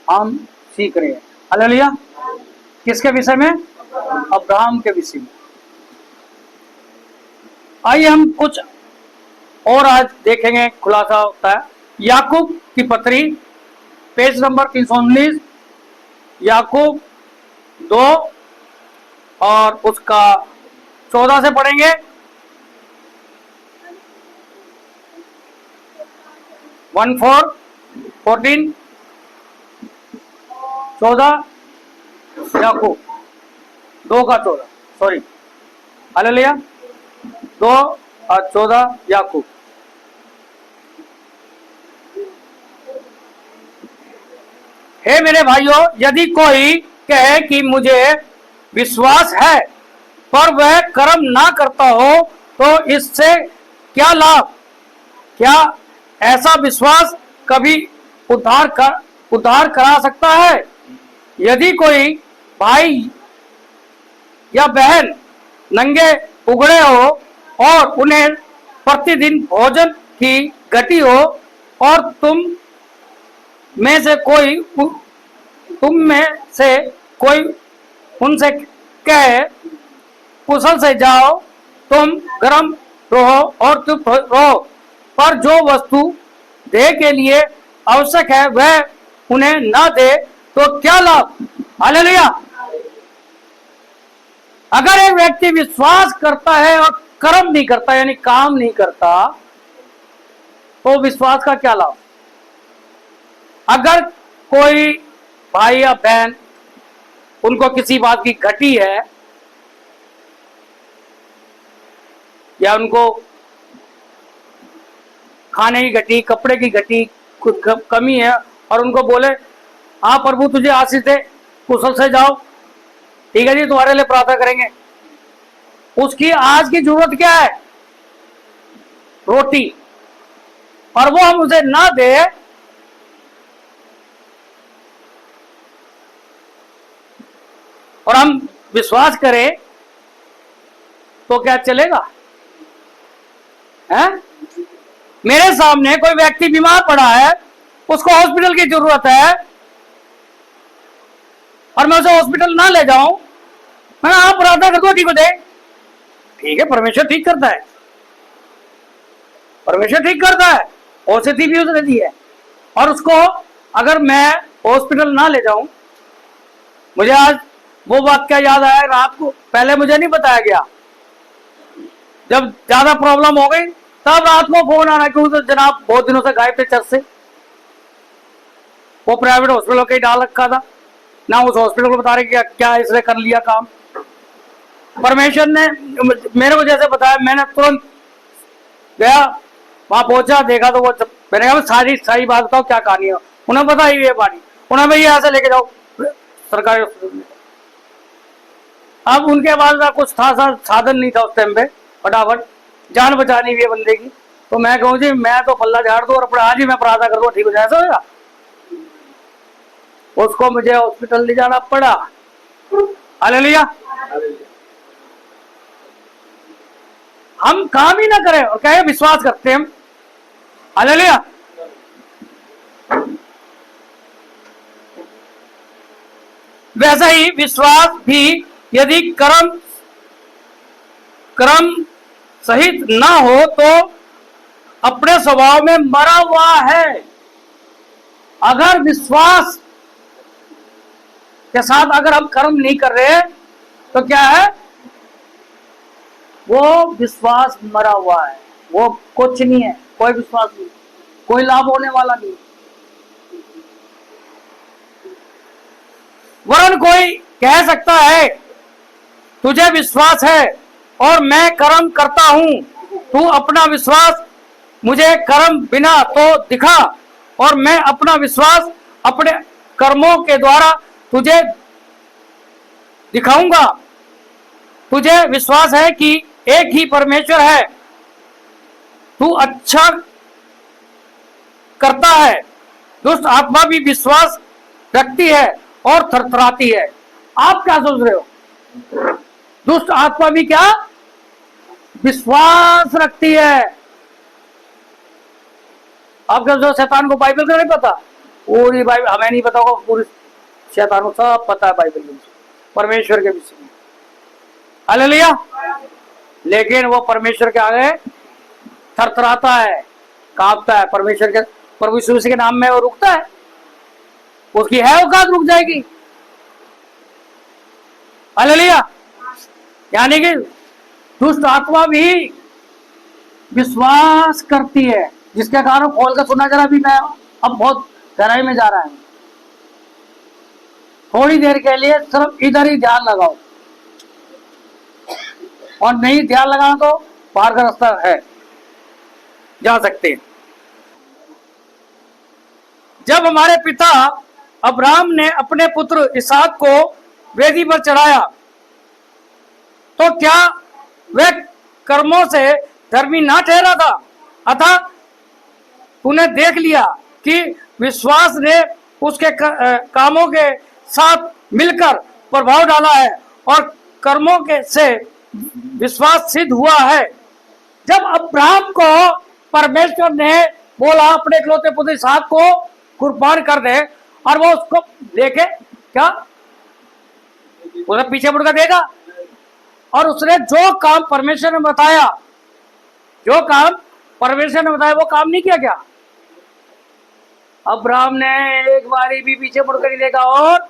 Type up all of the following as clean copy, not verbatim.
हम सीख रहे हैं। हालेलुया। किसके विषय में? अब्राहम के विषय में। आइए हम कुछ और आज देखेंगे, खुलासा होता है। याकूब की पत्री, पेज नंबर 319, याकूब 2 और उसका 14 से पढ़ेंगे। 14 14 याकूब 2 का 14, सॉरी, हालेलुया। 2 और 14 याकूब। हे मेरे भाइयों, यदि कोई कहे कि मुझे विश्वास है पर वह कर्म ना करता हो तो इससे क्या लाभ? क्या ऐसा विश्वास कभी उद्धार करा सकता है? यदि कोई भाई या बहन नंगे उगड़े हो और उन्हें प्रतिदिन भोजन की घटी हो और तुम में से कोई उनसे कहे कुशल से जाओ, तुम गर्म रहो और चुप रहो, पर जो वस्तु देह के लिए आवश्यक है वह उन्हें न दे तो क्या लाभ? हालेलुया। अगर एक व्यक्ति विश्वास करता है और कर्म नहीं करता, यानी काम नहीं करता, तो विश्वास का क्या लाभ? अगर कोई भाई या बहन उनको किसी बात की घटी है या उनको खाने की घटी, कपड़े की घटी, कुछ कमी है और उनको बोले हाँ प्रभु तुझे आशीष दे, कुशल से जाओ, ठीक है जी तुम्हारे लिए प्रार्थना करेंगे, उसकी आज की जरूरत क्या है? रोटी, और वो हम उसे ना दे और हम विश्वास करें तो क्या चलेगा? है? मेरे सामने कोई व्यक्ति बीमार पड़ा है, उसको हॉस्पिटल की जरूरत है और मैं उसे हॉस्पिटल ना ले जाऊं, मैं आप प्रार्थना कर दो ठीक हो जाए, ठीक है, परमेश्वर ठीक करता है, परमेश्वर ठीक करता है, औषधि भी उसने दी है। और उसको अगर मैं हॉस्पिटल ना ले जाऊं, मुझे आज वो बात क्या याद आया रात को, पहले मुझे नहीं बताया गया, जब ज्यादा प्रॉब्लम हो गई तब रात को फोन आना कि तो जनाब बहुत दिनों से गायब थे चर्च से, वो प्राइवेट हॉस्पिटल के डाल रखा था ना, उस हॉस्पिटल को बता रहे क्या क्या इसने कर लिया काम। परमेश्वर ने मेरे को जैसे बताया, मैंने तुरंत गया वहां पहुंचा, देखा तो वो, मैंने कहा सारी सारी बात बताओ क्या कहानी है, उन्हें बताई ये बात, उन्हें भैया ऐसे लेके जाओ सरकारी हॉस्पिटल में। अब उनके पास कुछ था साधन नहीं था उस टाइम पे, फटाफट जान बचानी हुई है बंदे की, तो मैं कहूँ जी मैं तो पल्ला झाड़ दूं और अपने आज ही मैं प्रार्थना कर दूं ठीक हो जाए, ऐसा होगा? उसको मुझे हॉस्पिटल ले जाना पड़ा। हालेलुया। हम काम ही ना करें और क्या विश्वास करते हैं हम। हालेलुया। वैसा ही विश्वास भी यदि कर्म सहित ना हो तो अपने स्वभाव में मरा हुआ है। अगर विश्वास के साथ अगर हम कर्म नहीं कर रहे तो क्या है? वो विश्वास मरा हुआ है, वो कुछ नहीं है, कोई विश्वास नहीं, कोई लाभ होने वाला नहीं। वरन कोई कह सकता है तुझे विश्वास है और मैं कर्म करता हूं, तू अपना विश्वास मुझे कर्म बिना तो दिखा और मैं अपना विश्वास अपने कर्मों के द्वारा तुझे दिखाऊंगा। तुझे विश्वास है कि एक ही परमेश्वर है, तू अच्छा करता है। दुष्ट आत्मा भी विश्वास रखती है और थरथराती है। आप क्या सोच रहे हो? दुष्ट आत्मा भी क्या विश्वास रखती है? आप क्या जो शैतान को बाइबल का नहीं पता, पूरी बाइबल, हमें नहीं पता होगा, पूरी शैतानों को सब पता है बाइबल के विषय, परमेश्वर के विषय में। हालेलुया। लेकिन वो परमेश्वर के आगे थरथराता है, कांपता है। परमेश्वर के, प्रभु यीशु मसीह के नाम में वो रुकता है, उसकी है औकात, रुक जाएगी। हालेलुया। यानी कि दुष्ट आत्मा भी विश्वास करती है, जिसके कारण खोल कर सुना। जरा भी मैं अब बहुत गहराई में जा रहा हूं, थोड़ी देर के लिए सिर्फ इधर ही ध्यान लगाओ, और नहीं ध्यान लगाना तो पार का रास्ता है, जा सकते हैं। जब हमारे पिता अब्राहम ने अपने पुत्र इसहाक को वेदी पर चढ़ाया, तो क्या वह कर्मों से धर्मी ना ठहरा था? अतः तूने देख लिया कि विश्वास ने उसके कामों के साथ मिलकर प्रभाव डाला है, और कर्मों के से विश्वास सिद्ध हुआ है। जब अब्राहम को परमेश्वर ने बोला अपने इकलौते पुत्र इसहाक को कुर्बान कर दे, और वो उसको लेके क्या उधर पीछे मुड़कर देगा, और उसने जो काम परमेश्वर ने बताया, जो काम परमेश्वर ने बताया, वो काम नहीं किया क्या? अब्राहम ने एक बारी भी पीछे मुड़कर नहीं देखा, और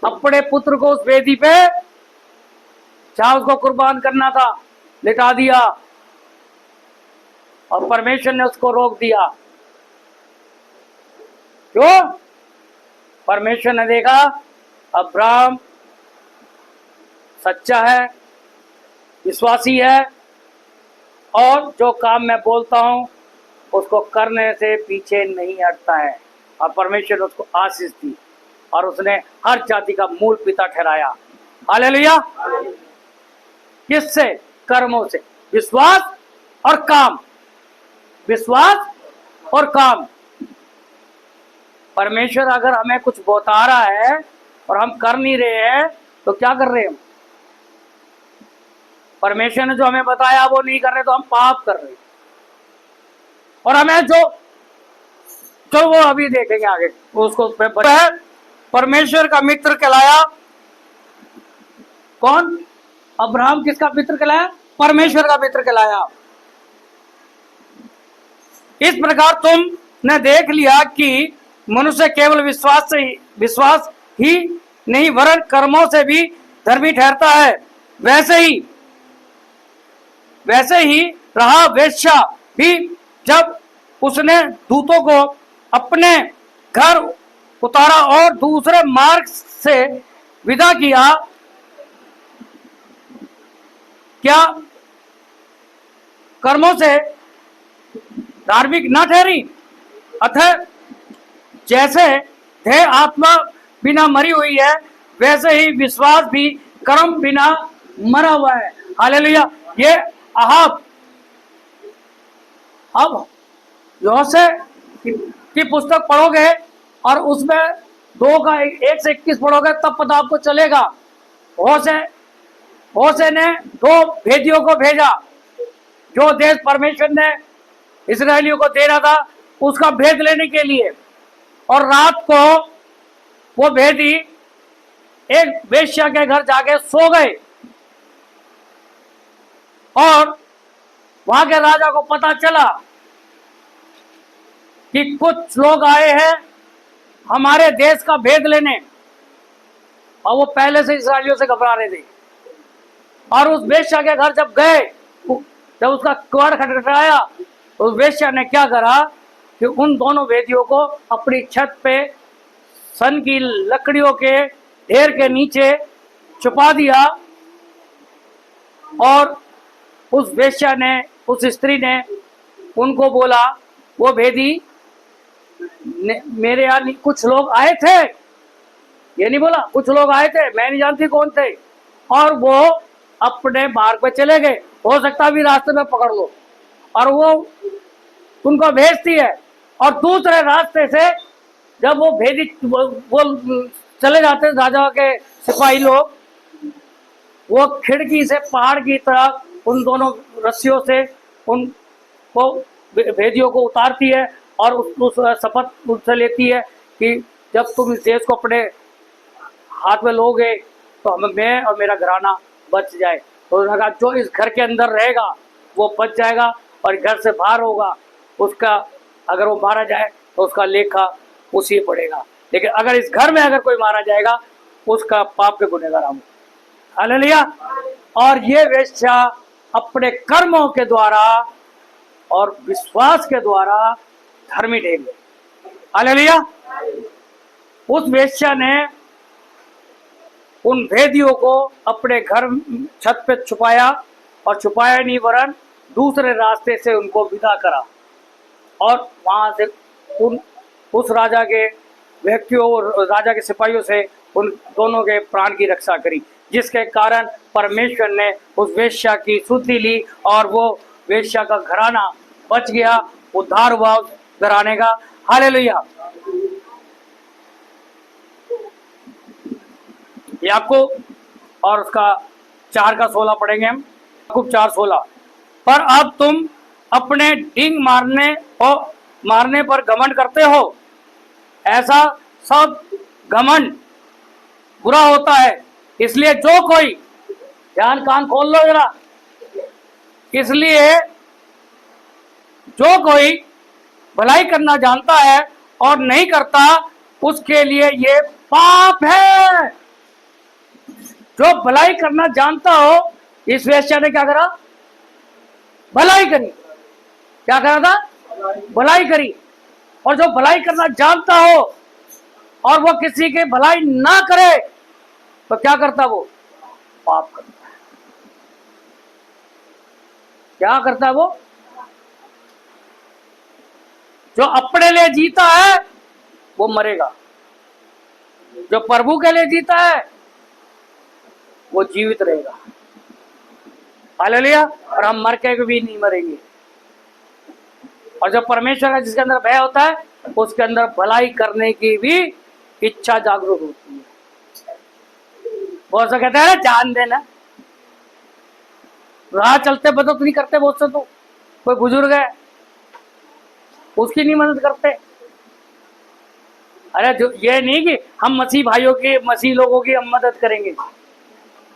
अपने पुत्र को उस वेदी पे, जहां उसको कुर्बान करना था, लिटा दिया, और परमेश्वर ने उसको रोक दिया। क्यों? परमेश्वर ने देखा अब्राहम सच्चा है, विश्वासी है, और जो काम मैं बोलता हूं उसको करने से पीछे नहीं हटता है। और परमेश्वर ने उसको आशीष दी, और उसने हर जाति का मूल पिता ठहराया। हालेलुया। किससे? कर्मों से। विश्वास और काम, विश्वास और काम। परमेश्वर अगर हमें कुछ बता रहा है और हम कर नहीं रहे हैं, तो क्या कर रहे हैं? परमेश्वर ने जो हमें बताया वो नहीं कर रहे, तो हम पाप कर रहे हैं। और हमें जो वो अभी देखेंगे आगे, उसको परमेश्वर का मित्र कहलाया। कौन? अब्राहम किसका मित्र कहलाया? परमेश्वर का मित्र कहलाया। इस प्रकार तुमने देख लिया कि मनुष्य केवल विश्वास ही नहीं वरन कर्मों से भी धर्मी ठहरता है। वैसे ही रहा वेश्या भी, जब उसने दूतों को अपने घर उतारा और दूसरे मार्ग से विदा किया, क्या कर्मों से धार्मिक न ठहरी? अतः जैसे देह आत्मा बिना मरी हुई है, वैसे ही विश्वास भी कर्म बिना मरा हुआ है। हालेलुया। ये अब योसे की पुस्तक पढ़ोगे और उसमें 2 का 1 से 21 पढ़ोगे, तब पता आपको चलेगा। होशे ने 2 भेदियों को भेजा, जो देश परमेश्वर ने इस्राएलियों को दे रहा था उसका भेद लेने के लिए। और रात को वो भेदी एक वेश्या के घर जाके सो गए, और वहां के राजा को पता चला कि कुछ लोग आए हैं हमारे देश का भेद लेने, और वो पहले से इस्राएलियों से घबरा रहे थे। और उस वेश्या के घर जब गए, जब उसका किवाड़ खटखटाया, उस वेश्या ने क्या करा कि उन दोनों वेदियों को अपनी छत पे सन की लकड़ियों के ढेर के नीचे छुपा दिया। और उस वेश्या ने, उस स्त्री ने उनको बोला, वो भेदी मेरे यहाँ कुछ लोग आए थे, ये नहीं बोला कुछ लोग आए थे, मैं नहीं जानती कौन थे, और वो अपने मार्ग पे चले गए, हो सकता भी रास्ते में पकड़ लो। और वो उनको भेजती है, और दूसरे रास्ते से जब वो भेदी वो चले जाते राजा के सिपाही लोग, वो खिड़की से पहाड़ की तरफ उन दोनों रस्सियों से उनको भेदियों को उतारती है, और उस शपथ उससे लेती है कि जब तुम इस देश को अपने हाथ में लोगे तो हम, मैं और मेरा घराना बच जाए। तो उन्होंने कहा जो इस घर के अंदर रहेगा वो बच जाएगा, और घर से बाहर होगा उसका, अगर वो मारा जाए तो उसका लेखा उसी पड़ेगा। लेकिन अगर इस घर में अगर कोई मारा जाएगा उसका पाप के गुनहगार हम। हालेलुया। और ये वेश्या अपने कर्मों के द्वारा और विश्वास के द्वारा धर्मी ठहर गई। हालेलुया। उस वेश्या ने उन भेदियों को अपने घर छत पे छुपाया, और छुपाया नहीं वरन दूसरे रास्ते से उनको विदा करा, और वहां से उस राजा के व्यक्तियों और राजा के सिपाहियों से उन दोनों के प्राण की रक्षा करी, जिसके कारण परमेश्वर ने उस वेश्या की सुधि ली और वो वेश्या का घराना बच गया, उद्धार हुआ उस घराने का। हालेलुया। याकूब और उसका 4:16 पढ़ेंगे हम। याकूब 4:16, पर अब तुम अपने डींग मारने पर घमंड करते हो, ऐसा सब घमंड बुरा होता है। इसलिए जो कोई, ध्यान कान खोल लो जरा, इसलिए जो कोई भलाई करना जानता है और नहीं करता उसके लिए ये पाप है। जो भलाई करना जानता हो, इस वेश्या ने क्या करा? भलाई करी। क्या करा था? भलाई करी। और जो भलाई करना जानता हो और वो किसी के भलाई ना करे तो क्या करता? वो पाप करता है। क्या करता है वो? जो अपने लिए जीता है वो मरेगा, जो प्रभु के लिए जीता है वो जीवित रहेगा। हालेलुया। और हम मर के भी नहीं मरेंगे। और जो परमेश्वर का जिसके अंदर भय होता है उसके अंदर भलाई करने की भी इच्छा जागरूक होती है। बहुत से कहते हैं ना जान देना, राह चलते मदद नहीं करते। बहुत से तो कोई बुजुर्ग है उसकी नहीं मदद करते। अरे जो ये नहीं कि हम मसीह भाइयों की, मसीह लोगों की हम मदद करेंगे,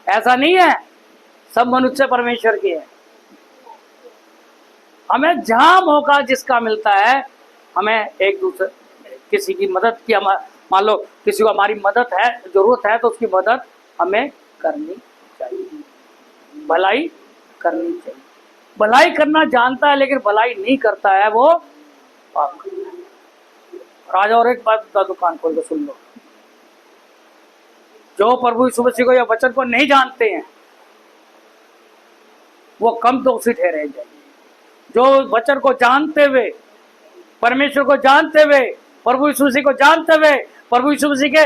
ऐसा नहीं है। सब मनुष्य परमेश्वर के है। हमें जहां मौका जिसका मिलता है हमें एक दूसरे किसी की मदद की, हम मान लो किसी को हमारी मदद है, जरूरत है, तो उसकी मदद हमें करनी चाहिए, भलाई करनी चाहिए। भलाई करना जानता है लेकिन भलाई नहीं करता है वो पाप करता है। राजा और एक बात बता, दुकान खोल के सुन लो, जो प्रभु यीशु मसीह को या वचन को नहीं जानते हैं वो कम दोषी ठहरे जाएंगे। जो वचन को जानते हुए, परमेश्वर को जानते हुए, प्रभु यीशु मसीह को जानते हुए, प्रभु यीशु मसीह के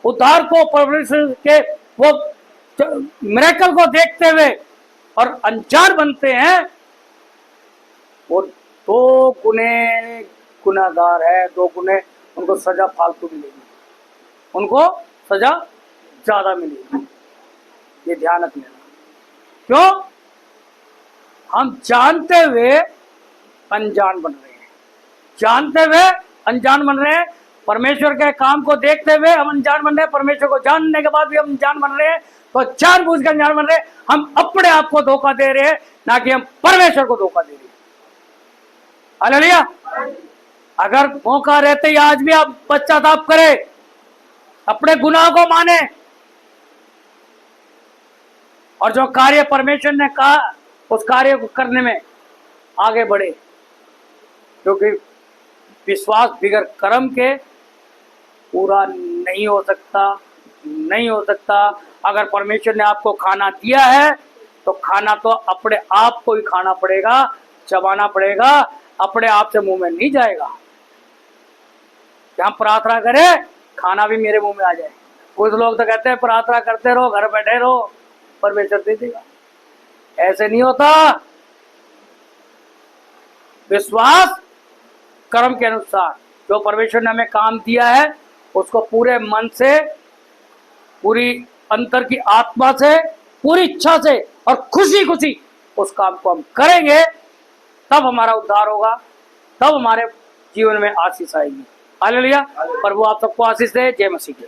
उद्धार को, परमेश्वर के वो मिरेकल को देखते हुए और अनजान बनते हैं, वो 2 गुने गुनाहगार है। 2 गुने उनको सजा फालतू मिलेगी, उनको सजा ज्यादा मिलेगी। ये ध्यान रख लेना। क्यों? हम जानते हुए अनजान बन रहे हैं, जानते हुए अनजान बन रहे हैं। परमेश्वर के काम को देखते हुए हम अनजान बन रहे हैं, परमेश्वर को जानने के बाद भी हम अनजान बन रहे हैं। तो जानबूझ कर अनजान बन रहे हैं। हम अपने आप को धोखा दे रहे हैं, ना कि हम परमेश्वर को धोखा दे रहे हैं। हालेलुया। अगर मौका रहते ही आज भी आप पश्चाताप करें, अपने गुनाह को माने और जो कार्य परमेश्वर ने कहा उस कार्य को करने में आगे बढ़े, क्योंकि विश्वास बिगर कर्म के पूरा नहीं हो सकता, नहीं हो सकता। अगर परमेश्वर ने आपको खाना दिया है तो खाना तो अपने आप को ही खाना पड़ेगा, चबाना पड़ेगा, अपने आप से मुंह में नहीं जाएगा। हम प्रार्थना करें खाना भी मेरे मुंह में आ जाए। कुछ लोग तो कहते हैं प्रार्थना करते रहो, घर बैठे रहो, परमेश्वर दे देगा। ऐसे नहीं होता। विश्वास कर्म के अनुसार जो परमेश्वर ने हमें काम दिया है उसको पूरे मन से, पूरी अंतर की आत्मा से, पूरी इच्छा से और खुशी खुशी उस काम को हम करेंगे, तब हमारा उद्धार होगा, तब हमारे जीवन में आशीष आएगी। हालेलुया। प्रभु आप सबको आशीष दे। जय मसीह की।